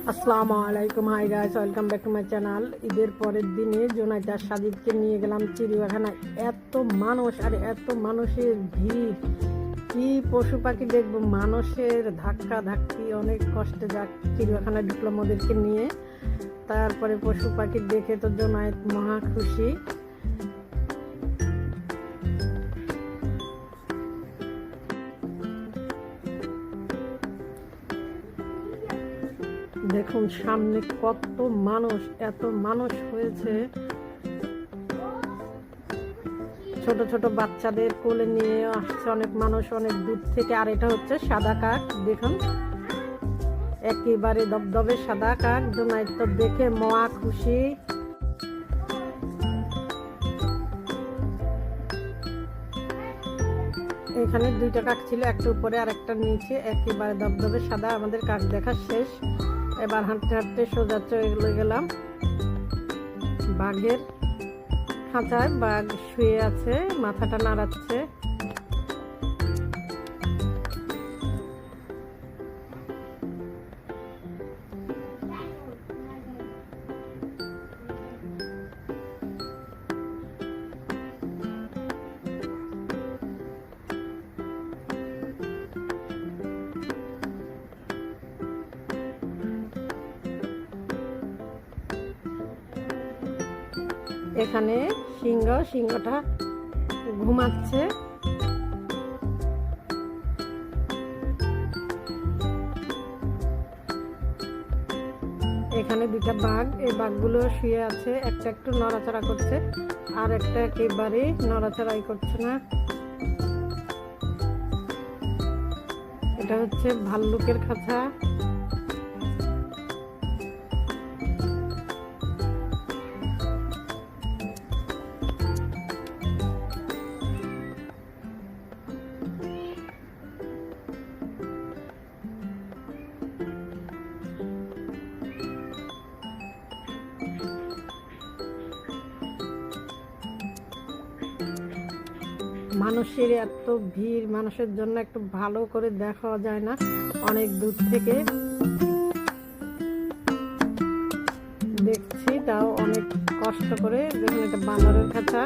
আসসালামু আলাইকুম, hi guys, welcome back to my channel. ঈদের পরের দিনে জোনায়েদ আর সাজিদকে নিয়ে গেলাম চিড়িয়াখানায়। এত মানুষ আর এত মানুষের ভিড়, কি পশু পাখি দেখবো, মানুষের ধাক্কা ধাক্কি, অনেক কষ্টে যাক চিড়িয়াখানায় ঢুকলাম ওদেরকে নিয়ে। তারপরে পশু পাখি দেখে তো জোনায়েদ মহা খুশি। দেখুন সামনে কত মানুষ, এত মানুষ হয়েছে। ছোট ছোট বাচ্চাদের কোলে নিয়ে আসছে অনেক মানুষ অনেক দূর থেকে। আর এটা হচ্ছে সাদা কাক, দেখুন একেবারে দবদবে সাদা কাক। জোনায়েদ তো দেখে মহা খুশি। এখানে দুইটা কাক ছিল, একটা উপরে আর একটা নিচে, একেবারে দবদবে সাদা। আমাদের কাক দেখা শেষ। এবার হাঁটতে হাঁটতে সোজা চলে গেলাম বাঘের খাঁচায়। বাঘ শুয়ে আছে, মাথাটা নাড়াচ্ছে। এখানে সিংহটা ঘুমাচ্ছে। এখানে দুটা বাঘ, এই বাঘগুলো শুয়ে আছে, একটা একটু নড়াচড়া করছে আর একটা একেবারে নড়াচড়াই করছে না। এটা হচ্ছে ভাল্লুকের খাঁচা। মানুষের এত ভিড়, মানুষের জন্য একটু ভালো করে দেখা যায় না, অনেক দূর থেকে দেখছি, তাও অনেক কষ্ট করে। দেখুন এটা বানরের খাঁচা।